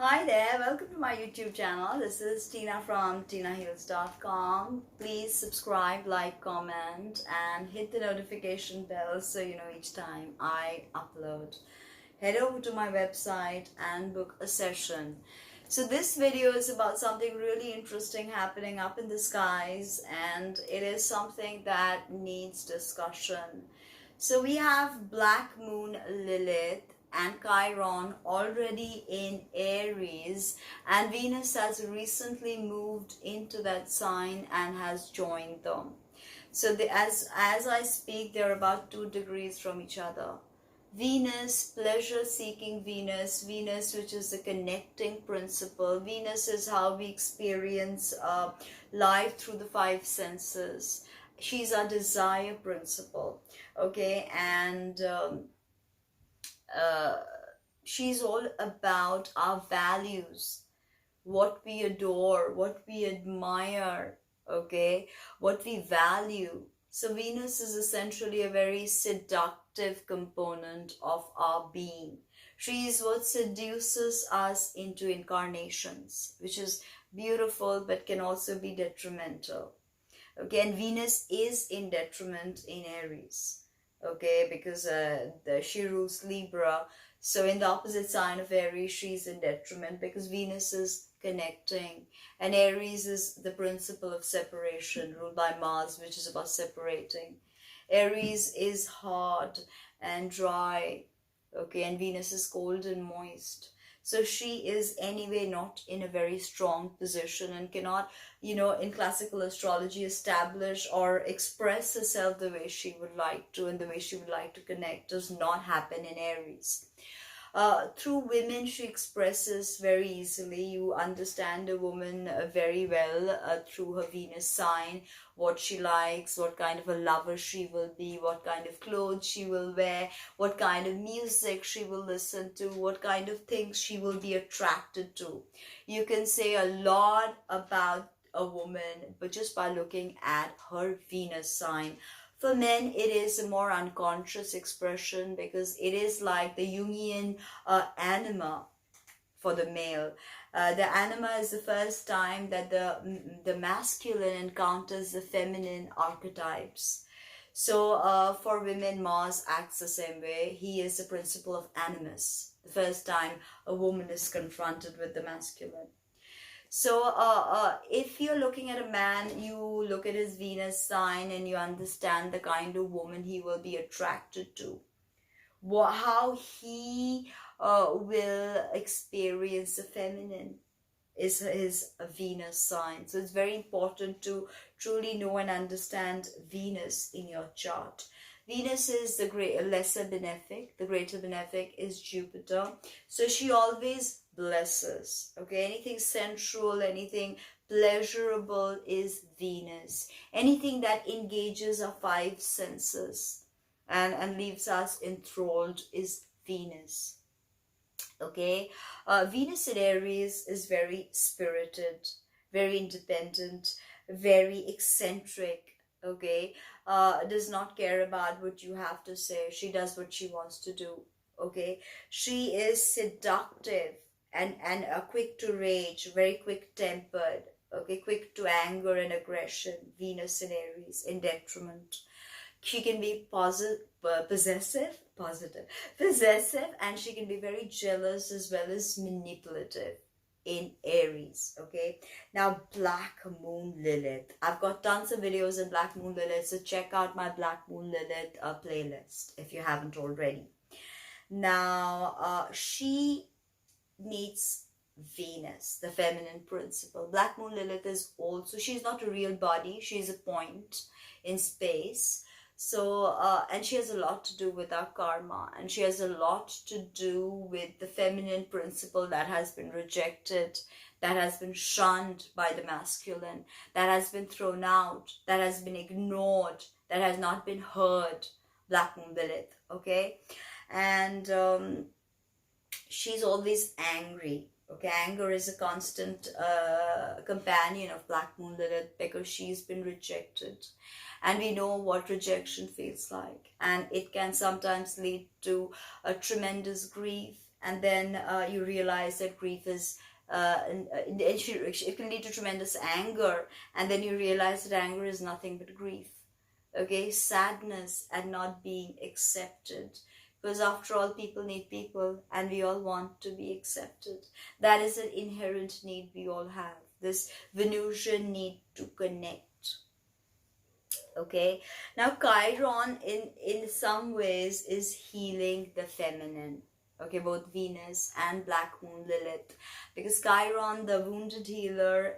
Hi there, welcome to my YouTube channel. This is Tina from tinaheals.com. Please subscribe, like, comment, and hit the notification bell so you know each time I upload. Head over to my website and book a session. So this video is about something really interesting happening up in the skies, and it is something that needs discussion. So we have Black Moon Lilith and Chiron already in Aries, and Venus has recently moved into that sign and has joined them. So as I speak, they're about 2 degrees from each other. Venus, pleasure-seeking Venus, Venus which is the connecting principle. Venus is how we experience life through the 5 senses. She's our desire principle, okay, and she's all about our values, what we adore, what we admire, okay, what we value. So Venus is essentially a very seductive component of our being. She is what seduces us into incarnations, which is beautiful but can also be detrimental. Okay, and Venus is in detriment in Aries, okay, because she rules Libra. So in the opposite sign of Aries, she's in detriment because Venus is connecting, and Aries is the principle of separation, ruled by Mars, which is about separating. Aries is hard and dry, okay, and Venus is cold and moist. So she is anyway not in a very strong position and cannot, in classical astrology, establish or express herself the way she would like to, and the way she would like to connect does not happen in Aries. Through women, she expresses very easily. You understand a woman very well through her Venus sign, what she likes, what kind of a lover she will be, what kind of clothes she will wear, what kind of music she will listen to, what kind of things she will be attracted to. You can say a lot about a woman, but just by looking at her Venus sign. For men, it is a more unconscious expression because it is like the Jungian anima for the male. The anima is the first time that the masculine encounters the feminine archetypes. So for women, Mars acts the same way. He is the principle of animus, the first time a woman is confronted with the masculine. So if you're looking at a man, you look at his Venus sign and you understand the kind of woman he will be attracted to, how he will experience the feminine is his Venus sign. So it's very important to truly know and understand Venus in your chart. Venus is the lesser benefic. The greater benefic is Jupiter. So she always blesses. Okay, anything sensual, anything pleasurable is Venus. Anything that engages our 5 senses and leaves us enthralled is Venus. Okay, Venus in Aries is very spirited, very independent, very eccentric. Okay, does not care about what you have to say. She does what she wants to do. Okay, she is seductive and quick to rage, very quick tempered. Okay, quick to anger and aggression. Venus in Aries in detriment. She can be possessive, and she can be very jealous as well as manipulative in Aries. Okay, now Black Moon Lilith. I've got tons of videos on Black Moon Lilith, so check out my Black Moon Lilith playlist if you haven't already. Now she meets Venus, the feminine principle. Black Moon Lilith is also, she's not a real body, she's a point in space. So, and she has a lot to do with our karma, and she has a lot to do with the feminine principle that has been rejected, that has been shunned by the masculine, that has been thrown out, that has been ignored, that has not been heard. Black Moon Lilith, okay? And she's always angry. Okay, anger is a constant companion of Black Moon Lilith because she's been rejected. And we know what rejection feels like. And it can sometimes lead to a tremendous grief and then you realize that grief is it can lead to tremendous anger, and then you realize that anger is nothing but grief. Okay, sadness at not being accepted, because after all, people need people, and we all want to be accepted. That is an inherent need we all have, this Venusian need to connect. Okay, now Chiron in some ways is healing the feminine. Okay, both Venus and Black Moon Lilith, because Chiron, the wounded healer,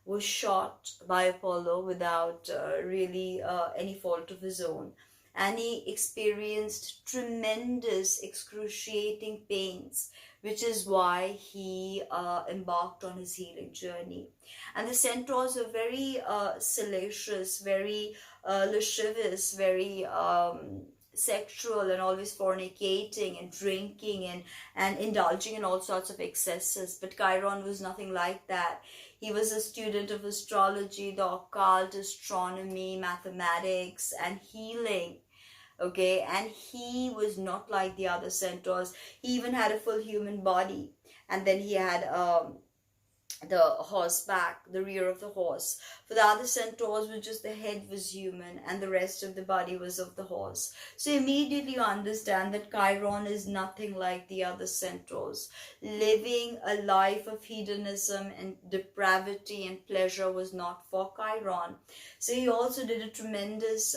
was shot by Apollo without really any fault of his own, and he experienced tremendous excruciating pains, which is why he embarked on his healing journey. And the centaurs are very salacious, very lascivious, very sexual, and always fornicating and drinking and indulging in all sorts of excesses. But Chiron was nothing like that. He was a student of astrology, the occult, astronomy, mathematics, and healing. Okay, and he was not like the other centaurs. He even had a full human body, and then he had the horseback, the rear of the horse. For the other centaurs, was just the head was human and the rest of the body was of the horse. So immediately you understand that Chiron is nothing like the other centaurs. Living a life of hedonism and depravity and pleasure was not for Chiron. So he also did a tremendous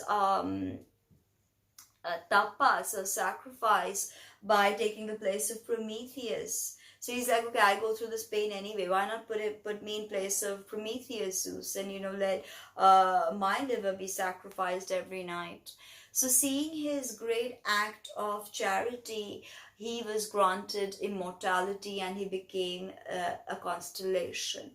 tapas, a sacrifice, by taking the place of Prometheus. So he's like, okay, I go through this pain anyway. Why not put me in place of Prometheus, Zeus, and let my liver be sacrificed every night. So seeing his great act of charity, he was granted immortality, and he became a constellation.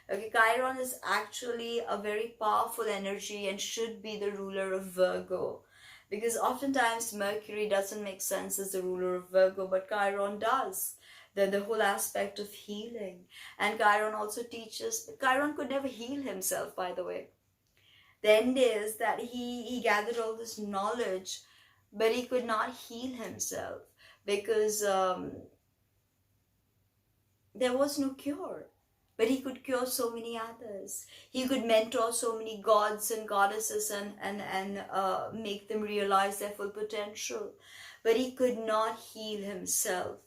Okay, Chiron is actually a very powerful energy and should be the ruler of Virgo, because oftentimes Mercury doesn't make sense as the ruler of Virgo, but Chiron does. The whole aspect of healing. And Chiron also teaches, Chiron could never heal himself, by the way. The end is that he gathered all this knowledge, but he could not heal himself because there was no cure. But he could cure so many others. He could mentor so many gods and goddesses and make them realize their full potential. But he could not heal himself.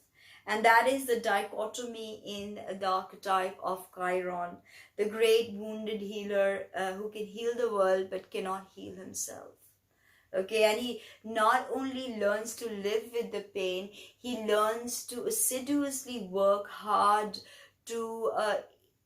And that is the dichotomy in the archetype of Chiron, the great wounded healer who can heal the world but cannot heal himself. Okay, and he not only learns to live with the pain, he learns to assiduously work hard to,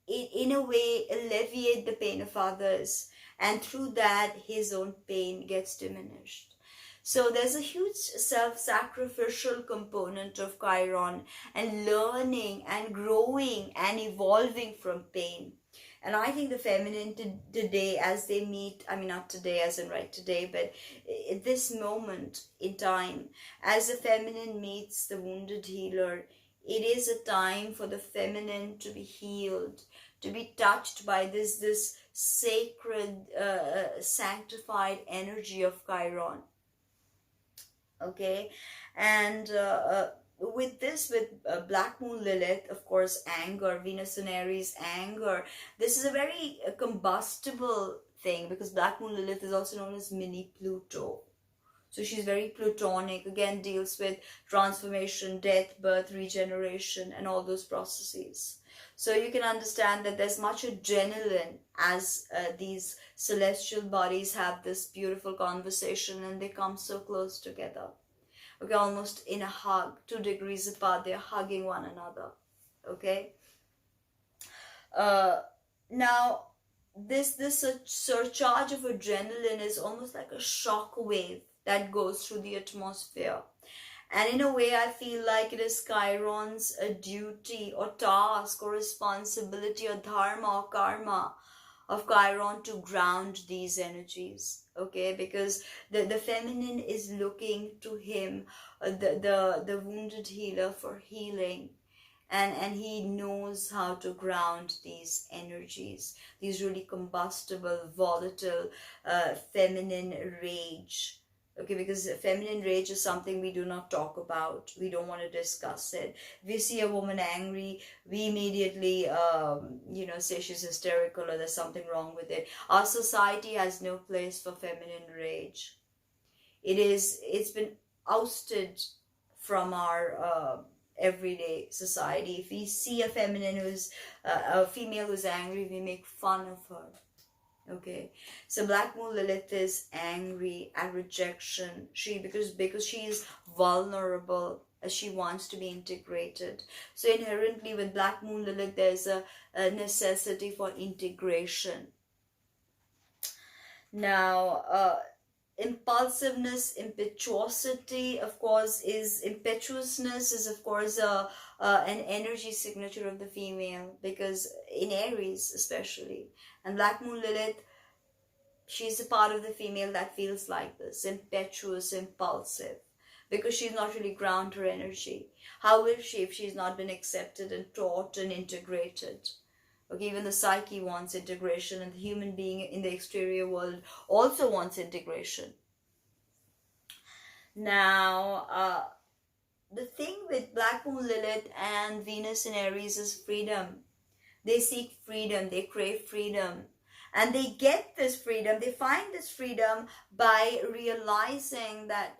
in a way, alleviate the pain of others. And through that, his own pain gets diminished. So there's a huge self-sacrificial component of Chiron, and learning and growing and evolving from pain. And I think the feminine today, as they meet, I mean, not today as in right today, but at this moment in time, as the feminine meets the wounded healer, it is a time for the feminine to be healed, to be touched by this sacred, sanctified energy of Chiron. Okay, and with Black Moon Lilith, of course, anger, Venus and Aries, anger. This is a very combustible thing, because Black Moon Lilith is also known as mini Pluto. So she's very plutonic, again deals with transformation, death, birth, regeneration, and all those processes. So you can understand that there's much adrenaline as these celestial bodies have this beautiful conversation and they come so close together. Okay, almost in a hug, 2 degrees apart, they're hugging one another. Okay. Now, this surcharge of adrenaline is almost like a shock wave that goes through the atmosphere. And in a way, I feel like it is Chiron's duty or task or responsibility or dharma or karma of Chiron to ground these energies. Okay, because the feminine is looking to him, the wounded healer, for healing. And he knows how to ground these energies, these really combustible, volatile, feminine rage. Okay, because feminine rage is something we do not talk about. We don't want to discuss it. If we see a woman angry, we immediately, say she's hysterical or there's something wrong with it. Our society has no place for feminine rage. It's been ousted from our everyday society. If we see a a female who's angry, we make fun of her. Okay, so Black Moon Lilith is angry at rejection. Because she is vulnerable, as she wants to be integrated. So inherently with Black Moon Lilith, there's a necessity for integration. Now, impulsiveness, impetuosity, of course, is impetuousness is of course an energy signature of the female, because in Aries especially, and Black Moon Lilith, she's a part of the female that feels like this, impetuous, impulsive, because she's not really ground her energy. How will she if she's not been accepted and taught and integrated? Okay, even the psyche wants integration, and the human being in the exterior world also wants integration. Now, the thing with Black Moon Lilith and Venus in Aries is freedom. They seek freedom, they crave freedom. And they get this freedom, they find this freedom by realizing that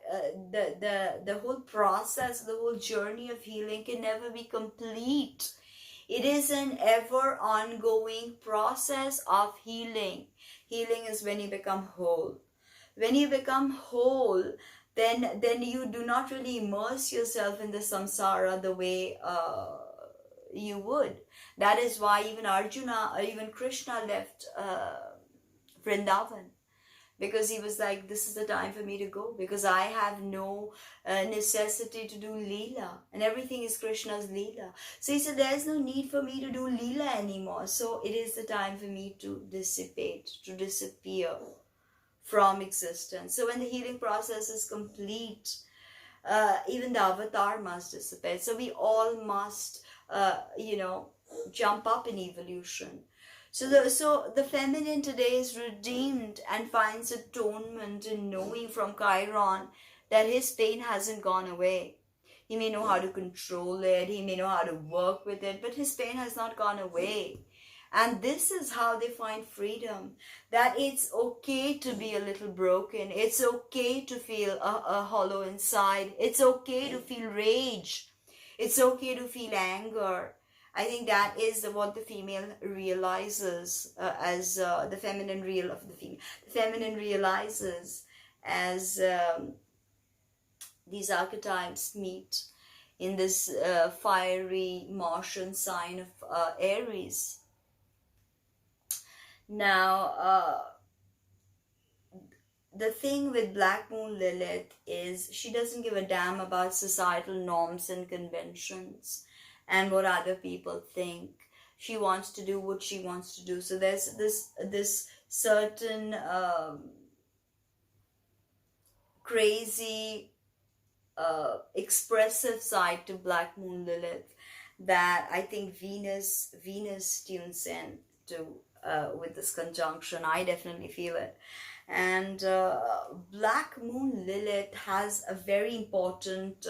the whole process, the whole journey of healing can never be complete. It is an ever ongoing process of healing. Healing is when you become whole. When you become whole, then you do not really immerse yourself in the samsara the way you would. That is why even Arjuna or even Krishna left Vrindavan, because he was like, this is the time for me to go, because I have no necessity to do Leela, and everything is Krishna's Leela. So he said, there's no need for me to do Leela anymore, so it is the time for me to dissipate, to disappear from existence. So when the healing process is complete, even the avatar must dissipate. So we all must, jump up in evolution. So the feminine today is redeemed and finds atonement in knowing from Chiron that his pain hasn't gone away. He may know how to control it, he may know how to work with it, but his pain has not gone away. And this is how they find freedom, that it's okay to be a little broken. It's okay to feel a hollow inside. It's okay to feel rage. It's okay to feel anger. I think that is what the female realizes as the feminine real of the female. The feminine realizes as these archetypes meet in this fiery Martian sign of Aries. Now, the thing with Black Moon Lilith is she doesn't give a damn about societal norms and conventions and what other people think. She wants to do what she wants to do. So there's this certain crazy expressive side to Black Moon Lilith that I think Venus tunes in to with this conjunction. I definitely feel it. And Black Moon Lilith has a very important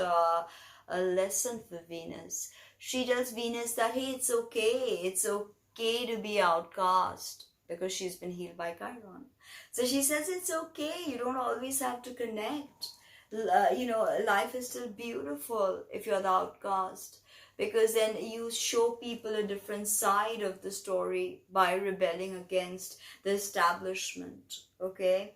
a lesson for Venus. She tells Venus that, hey, it's okay to be outcast, because she's been healed by Chiron. So she says it's okay, you don't always have to connect. Life is still beautiful if you're the outcast, because then you show people a different side of the story by rebelling against the establishment. Okay,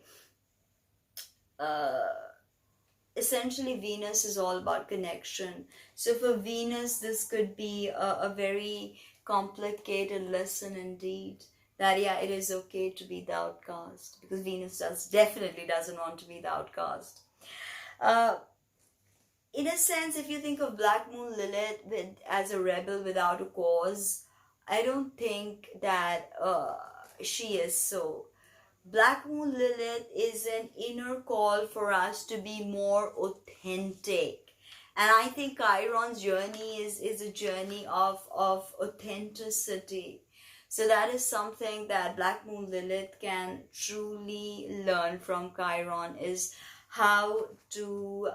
essentially Venus is all about connection. So for Venus, this could be a very complicated lesson indeed, that yeah, it is okay to be the outcast, because Venus definitely doesn't want to be the outcast. In a sense, if you think of Black Moon Lilith as a rebel without a cause, I don't think that she is so. Black Moon Lilith is an inner call for us to be more authentic. And I think Chiron's journey is a journey of authenticity. So that is something that Black Moon Lilith can truly learn from Chiron, is how to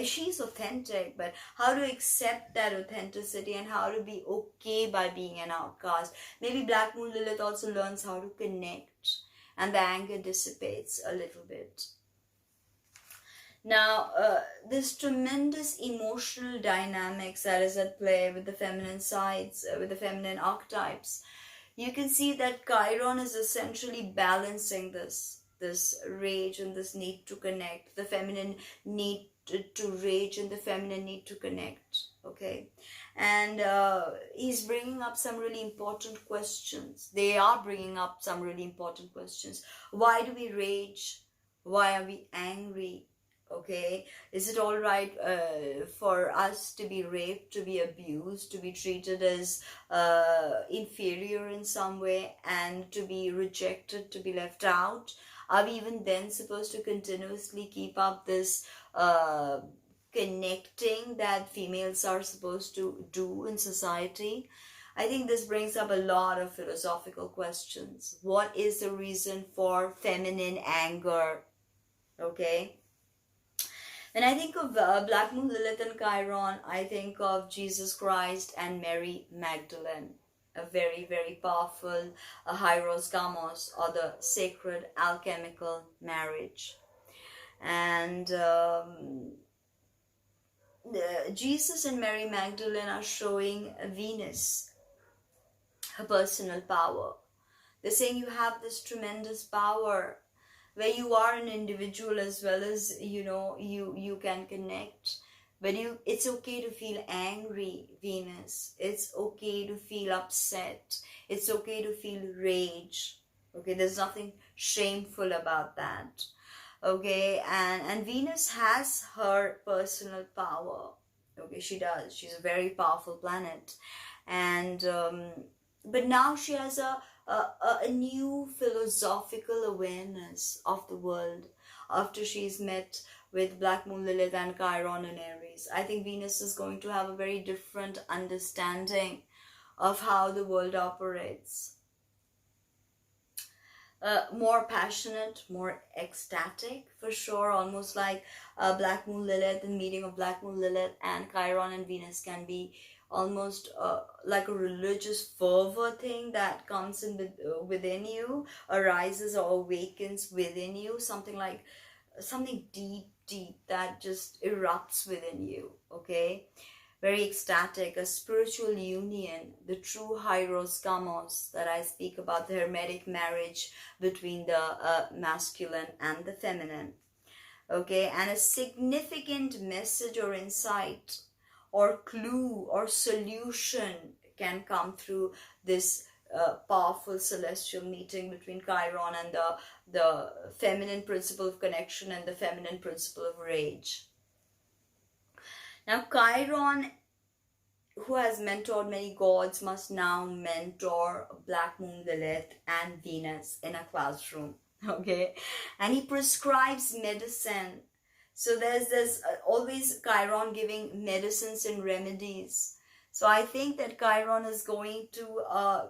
she's authentic, but how to accept that authenticity and how to be okay by being an outcast. Maybe Black Moon Lilith also learns how to connect, and the anger dissipates a little bit. Now, this tremendous emotional dynamics that is at play with the feminine sides, with the feminine archetypes, you can see that Chiron is essentially balancing this rage and this need to connect, the feminine need to rage and the feminine need to connect. Okay, and he's bringing up some really important questions. They are bringing up some really important questions. Why do we rage? Why are we angry? Okay, is it all right for us to be raped, to be abused, to be treated as inferior in some way, and to be rejected, to be left out? Are we even then supposed to continuously keep up this connecting that females are supposed to do in society? I think this brings up a lot of philosophical questions. What is the reason for feminine anger? Okay. When I think of Black Moon, Lilith, and Chiron, I think of Jesus Christ and Mary Magdalene, a very, very powerful Hieros Gamos, or the sacred alchemical marriage. And Jesus and Mary Magdalene are showing Venus, her personal power. They're saying you have this tremendous power where you are an individual as well as you can connect, but it's okay to feel angry, Venus. It's okay to feel upset. It's okay to feel rage. Okay, there's nothing shameful about that. Okay, and Venus has her personal power. Okay, she does. She's a very powerful planet, and but now she has a new philosophical awareness of the world after she's met with Black Moon, Lilith, and Chiron in Aries. I think Venus is going to have a very different understanding of how the world operates. More passionate, more ecstatic for sure, almost like Black Moon Lilith. The meeting of Black Moon Lilith and Chiron and Venus can be almost like a religious fervor thing that comes in within you, arises or awakens within you, something deep that just erupts within you. Okay, very ecstatic, a spiritual union, the true Hieros Gamos that I speak about, the hermetic marriage between the masculine and the feminine. Okay, and a significant message or insight or clue or solution can come through this powerful celestial meeting between Chiron and the feminine principle of connection and the feminine principle of rage. Now, Chiron, who has mentored many gods, must now mentor Black Moon, Lilith, and Venus in a classroom. Okay, and he prescribes medicine. So there's always Chiron giving medicines and remedies. So I think that Chiron is going to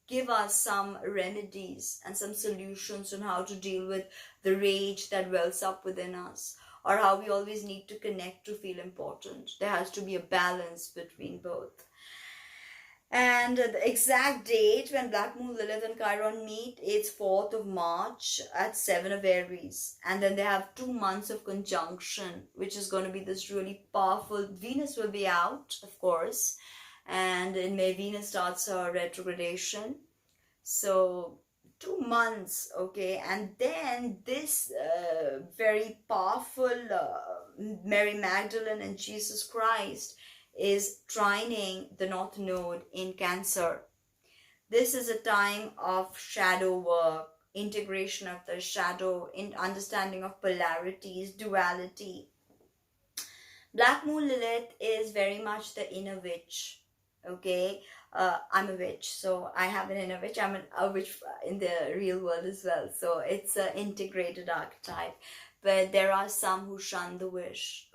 give us some remedies and some solutions on how to deal with the rage that wells up within us, or how we always need to connect to feel important. There has to be a balance between both. And the exact date when Black Moon, Lilith, and Chiron meet, it's 4th of March at 7 of Aries. And then they have 2 months of conjunction, which is going to be this really powerful. Venus will be out, of course. And in May, Venus starts her retrogradation. So 2 months, okay. And then this very powerful Mary Magdalene and Jesus Christ is trining the North Node in Cancer. This is a time of shadow work, integration of the shadow, in understanding of polarities, duality. Black Moon Lilith is very much the inner witch. Okay, I'm a witch, so I have an inner witch. I'm a witch in the real world as well. So it's an integrated archetype. But there are some who shun the witch,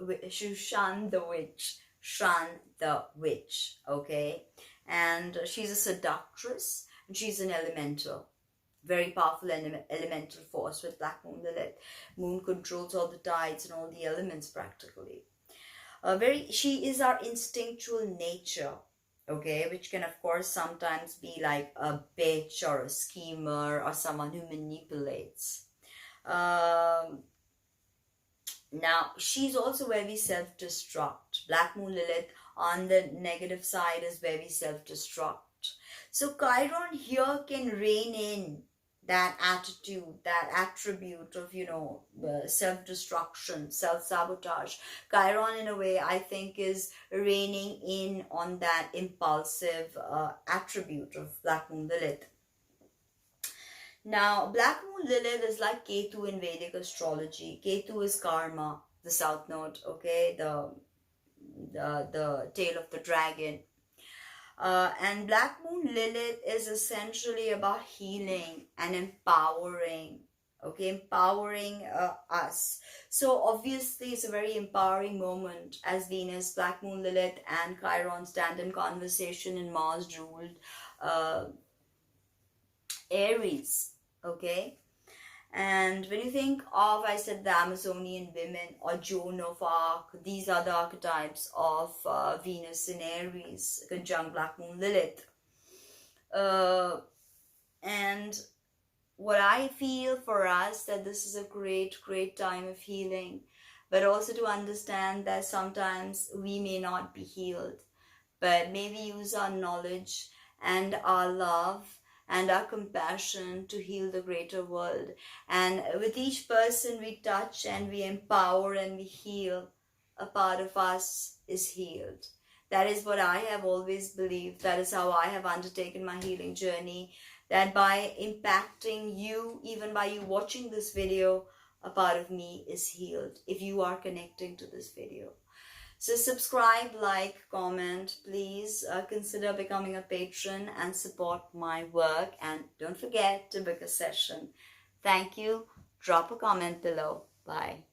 shun the witch, okay? And she's a seductress and she's an elemental, Very powerful elemental force with Black Moon Lilith. Moon controls all the tides and all the elements practically. She is our instinctual nature, okay, which can of course sometimes be like a bitch or a schemer or someone who manipulates. Um, Now, she's also very self-destruct. Black Moon Lilith on the negative side is very self-destruct. So Chiron here can rein in that attitude, that attribute of, self-destruction, self-sabotage. Chiron, in a way, I think is reining in on that impulsive attribute of Black Moon Lilith. Now, Black Moon Lilith is like Ketu in Vedic astrology. Ketu is karma, the south node, okay, the tail of the dragon. And Black Moon Lilith is essentially about healing and empowering, okay, empowering us. So obviously it's a very empowering moment as Venus, Black Moon Lilith and Chiron stand in conversation in Mars ruled Aries, okay? And when you think of, I said, the Amazonian women or Joan of Arc, these are the archetypes of Venus in Aries, conjunct Black Moon Lilith. And what I feel for us, that this is a great, great time of healing, but also to understand that sometimes we may not be healed, but maybe use our knowledge and our love and our compassion to heal the greater world. And with each person we touch and we empower and we heal, a part of us is healed. That is what I have always believed. That is how I have undertaken my healing journey. That by impacting you, even by you watching this video, a part of me is healed if you are connecting to this video. So subscribe, like, comment. Please consider becoming a patron and support my work. And don't forget to book a session. Thank you. Drop a comment below. Bye.